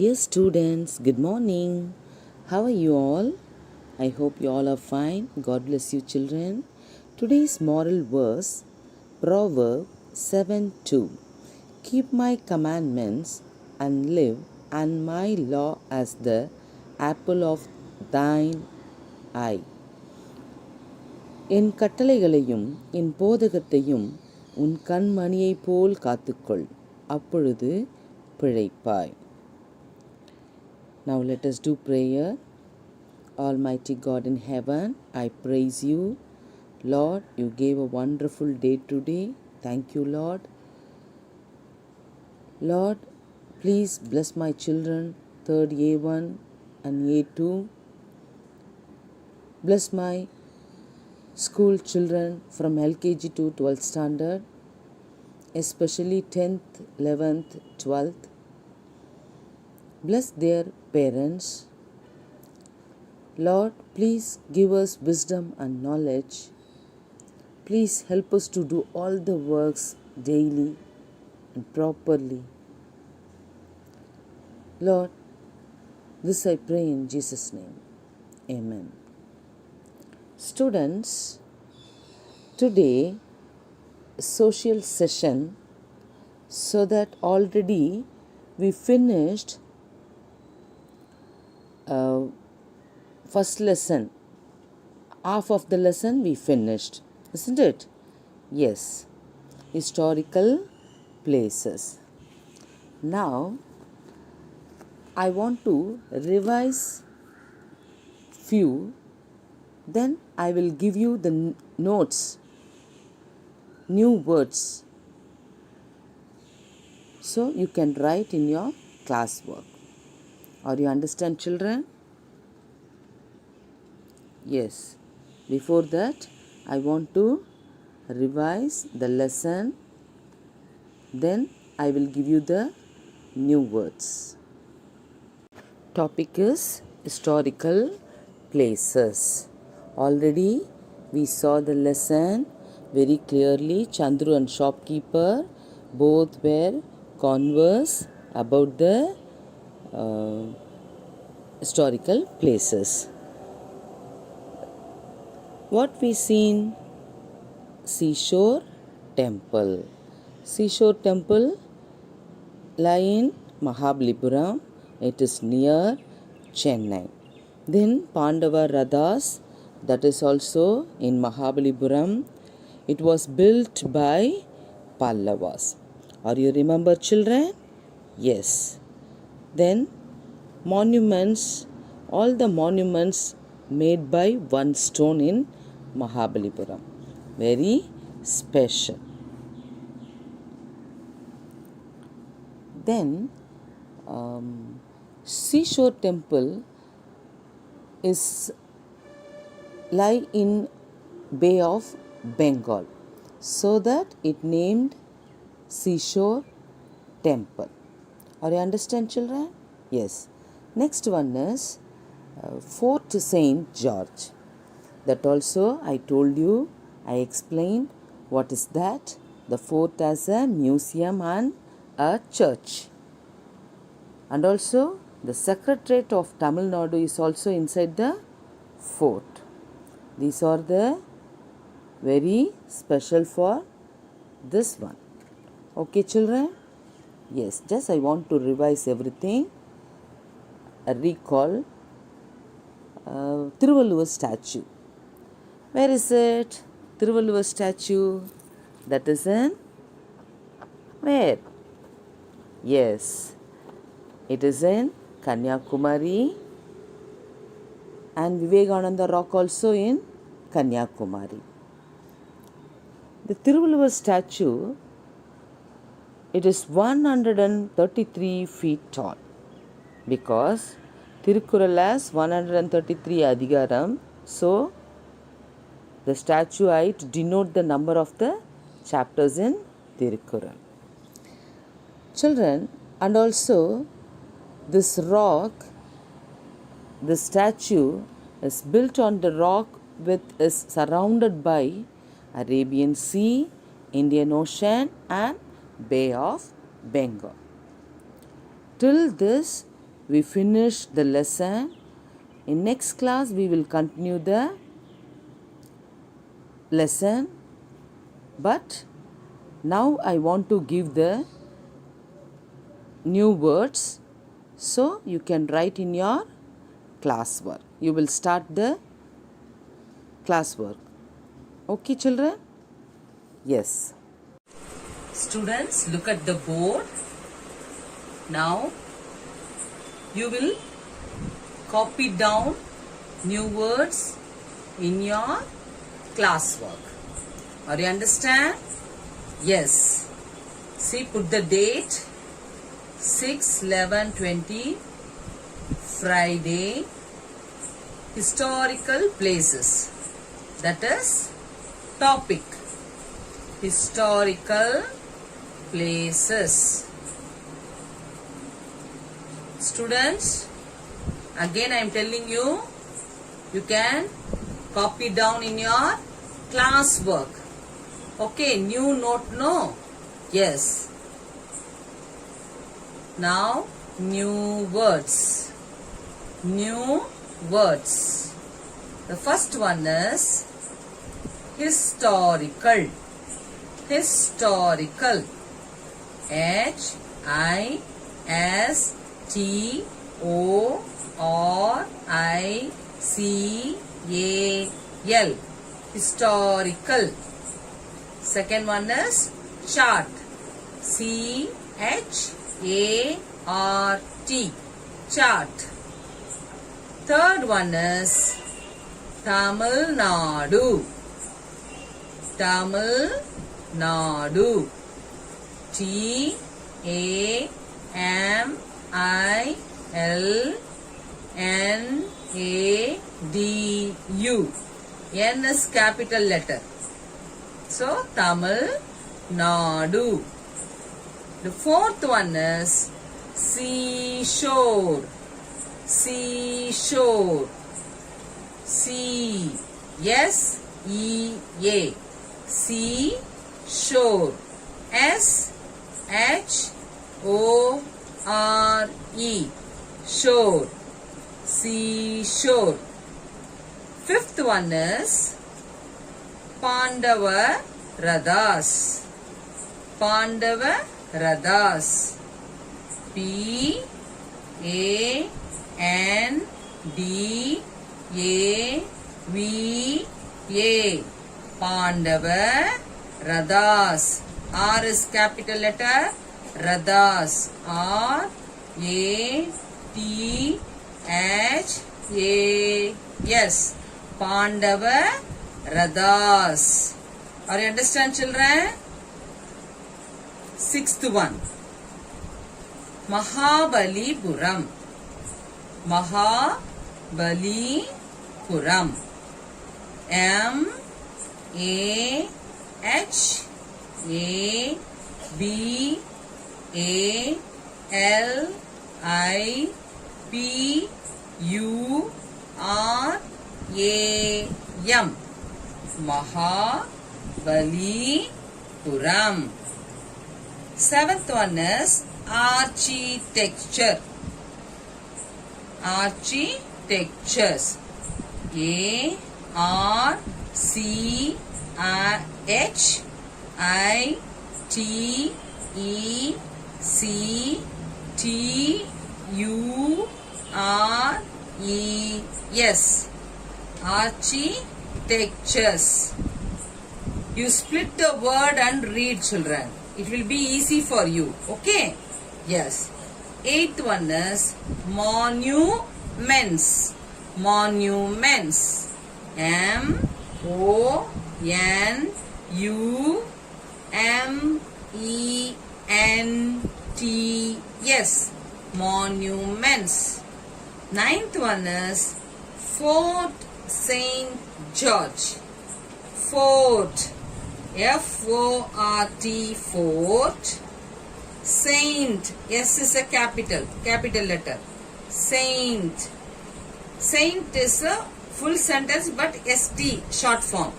Dear students, good morning. How are you all? I hope you all are fine. God bless you, children. Today's moral verse, Proverb 7:2. Keep my commandments and live, and my law as the apple of thine eye. என் கட்டளைகளையும் என் போதகத்தையும் உன் கண்மணியைப் போல் காத்துக்கொள், அப்பொழுது பிழைப்பாய். Now let us do prayer. Almighty God in heaven, I praise you. Lord, you gave a wonderful day today. Thank you, Lord. Lord, please bless my children, 3rd A1 and A2. Bless my school children from LKG to 12th standard, especially 10th, 11th, 12th. Bless their parents. Lord, please give us wisdom and knowledge. Please help us to do all the works daily and properly. Lord, this I pray in Jesus' name. Amen. Students, today social session, so that already we finished first lesson. Half of the lesson we finished, isn't it? Yes. Historical places. Now I want to revise few, then I will give you the notes, new words, so you can write in your classwork. Are you understand, children? Yes. Before that, I want to revise the lesson. Then I will give you the new words. Topic is historical places. Already we saw the lesson very clearly. Chandru and shopkeeper both were converse about the historical places. What we seen? Seashore Temple. Seashore Temple lie in Mahabalipuram. It is near Chennai. Then Pandava Rathas, that is also in Mahabalipuram. It was built by Pallavas. Are you remember, children? Yes. Then monuments, all the monuments made by one stone in Mahabalipuram. Very special. Then Seashore Temple is lie in Bay of Bengal, so that it named Seashore Temple. Are you understand, children? Yes. Next one is Fort St. George. That also I told you, I explained what is that. The fort has a museum and a church. And also the Secretariat of Tamil Nadu is also inside the fort. These are the very special for this one. Okay, children? Yes, just I want to revise everything. Recall Thiruvalluvar statue. Where is it? Thiruvalluvar statue. That is in where? Yes, it is in Kanyakumari, and Vivekananda Rock also in Kanyakumari. The Thiruvalluvar statue, it is 133 feet tall, because Tirukkural has 133 Adhigaram, so the statue height denote the number of the chapters in Tirukkural. Children, and also this rock, the statue is built on the rock is surrounded by Arabian Sea, Indian Ocean and Bay of Bengal. Till this we finish the lesson. In next class, we will continue the lesson. But now I want to give the new words, so you can write in your classwork. You will start the classwork. Okay, children? Yes. Students, look at the board. Now, you will copy down new words in your classwork. Are you understand? Yes. See, put the date 6/11/20, Friday. Historical places. That is topic. Historical places. Students, again I am telling you, you can copy down in your classwork. Okay, new note, no? Yes. Now, new words. New words. The first one is historical. Historical. HISTORICAL. Historical. Second one is chart. CHART. Chart. Third one is Tamil Nadu. Tamil Nadu. TAMILNADU. N is capital letter. So, Tamil Nadu. The fourth one is seashore. Seashore. S-E-A. Seashore. S-H-O-R-E. Shore. Seashore. Fifth one is Pandava Rathas. Pandava Rathas. P-A-N-D-A-V-A. Pandava Rathas. R is capital letter. Rathas. R-A-T-H-A-S. Pandava Rathas. Are you understand, children? Sixth one. Mahabalipuram. Mahabalipuram. M-A-H-A-B-A-L-I-P-U-R-A-M. Mahabalipuram. Seventh one is architecture. Architectures. A-R-C-I-H-I-T-E-C-T-U-R-E-S. Architectures. You split the word and read, children. It will be easy for you. Okay? Yes. Eighth one is monuments. Monuments. M-O-N-U-M-E-N-T-S. Monuments. Ninth one is Fort Saint George. Fort. F-O-R-T. Fort. Saint. S is a capital letter. Saint. Saint is a full sentence but S-T short form.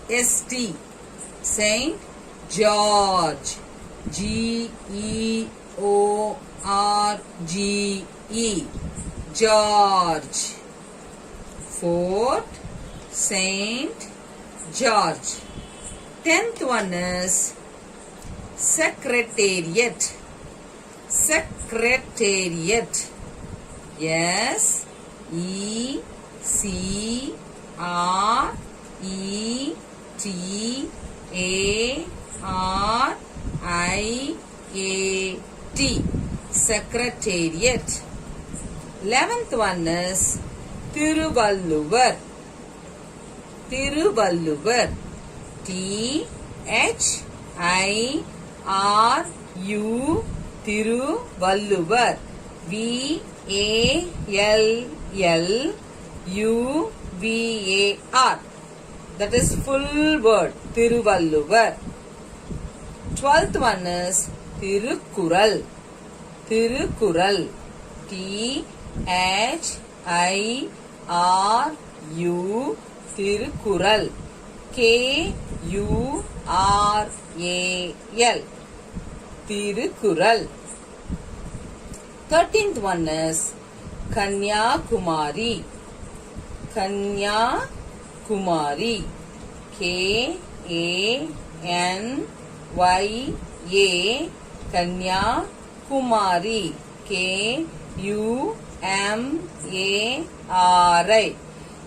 S-T. Saint George. G-E-O-R-G-E. E. George. Fort Saint George. 10th one is Secretariat. Secretariat. S E C R E T A R I A T. Secretariat. 11th one is Thiruvalluvar. Thiruvalluvar. T H I R U Thiruvalluvar. V A L L U V A R. That is full word. Thiruvalluvar. 12th one is Thirukkural. Thirukkural. T H I R U Thirukkural. K U R A L. Thirukkural. 13th one is Kanyakumari. Kanyakumari. K A N Y A. Kanyakumari. K U M A R I.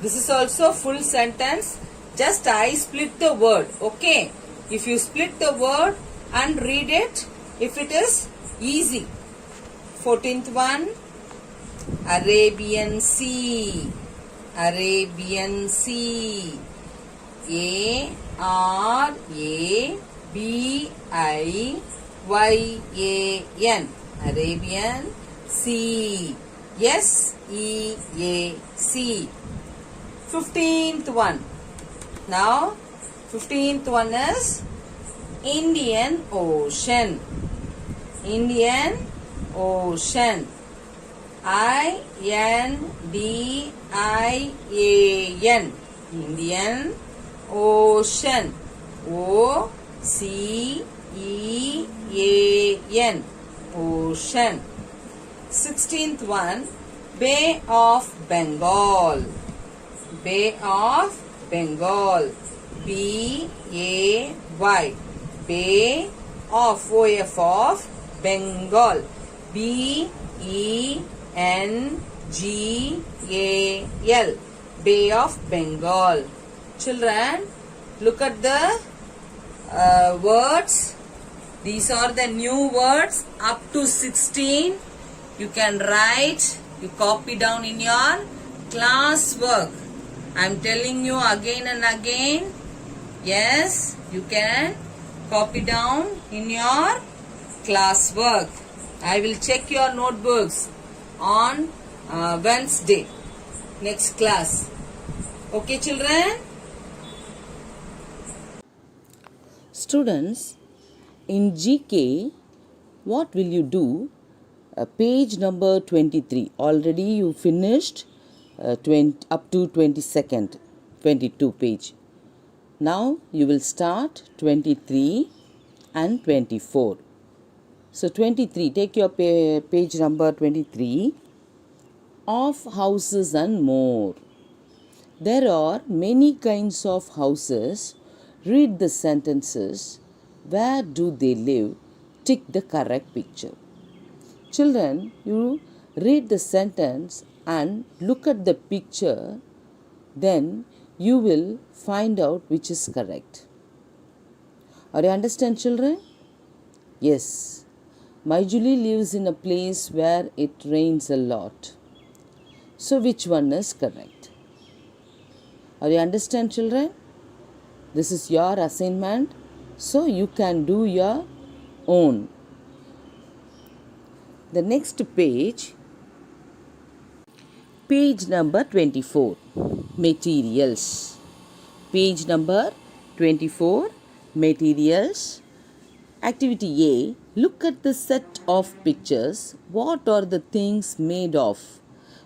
This is also full sentence. Just I split the word. Okay. If you split the word and read it, if it is easy. 14th one, Arabian Sea. Arabian Sea. A R A B I Y A N. Arabian Sea. S E A C. 15th one. Now 15th one is Indian Ocean. Indian Ocean. INDIAN. Indian Ocean. OCEAN. Ocean. 16th one, Bay of Bengal. Bay of Bengal. BAY. Bay of Bengal. BENGAL. Bay of Bengal. Children, look at the words. These are the new words up to 16. You can write, you copy down in your class work. I am telling you again and again. Yes, you can copy down in your class work. I will check your notebooks on Wednesday, next class. Okay, children? Students, in GK, what will you do? Page number 23. Already you finished up to 22nd, 22 page. Now you will start 23 and 24. So 23, take your page number 23. Of houses and more. There are many kinds of houses. Read the sentences. Where do they live? Tick the correct picture. Children, you read the sentence and look at the picture. Then you will find out which is correct. Are you understand, children? Yes. Maijuli lives in a place where it rains a lot. So which one is correct? Are you understand, children? This is your assignment. So you can do your own. The next page, page number 24, materials. Page number 24, materials. Activity A, look at the set of pictures. What are the things made of?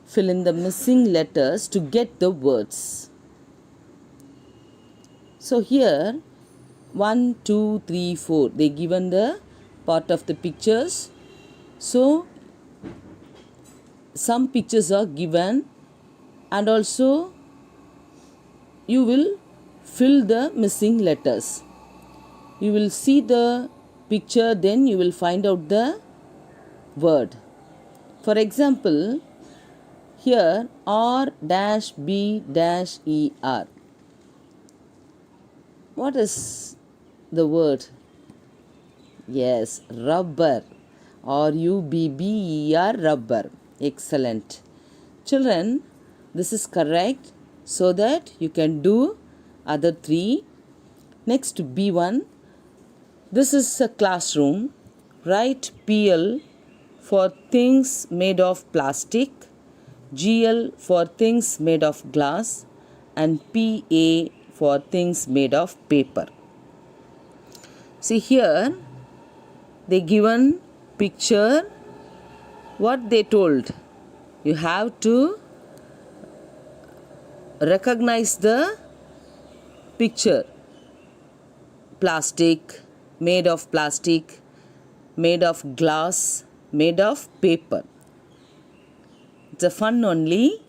Fill in the missing letters to get the words. So here, 1, 2, 3, 4, they given the part of the pictures. So, some pictures are given, and also you will fill the missing letters. You will see the picture, then you will find out the word. For example, here R dash B dash ER. What is the word? Yes, rubber. RUBBER, rubber. Excellent. Children, this is correct, so that you can do other three. Next, B1. This is a classroom. Write PL for things made of plastic, GL for things made of glass, and PA for things made of paper. See here, they given picture. What they told, you have to recognize the picture. Plastic, made of plastic, made of glass, made of paper. It's a fun only.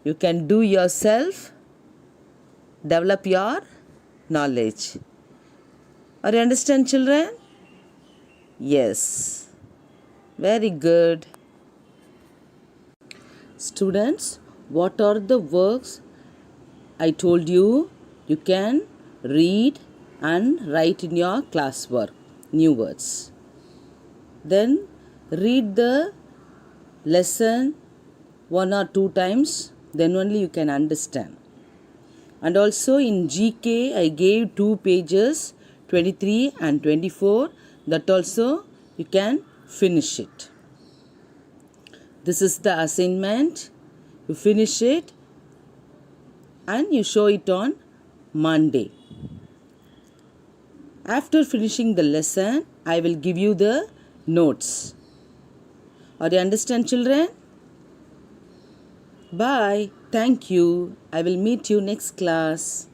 You can do yourself, develop your knowledge. Are you understand, children? Yes. Very good. Students, what are the works I told you? You can read and write in your classwork new words. Then read the lesson 1 or 2 times, then only you can understand. And also in GK I gave 2 pages, 23 and 24. That also you can finish it. This is the assignment. You finish it and you show it on Monday. After finishing the lesson, I will give you the notes. Are you understand, children? Bye. Thank you. I will meet you next class.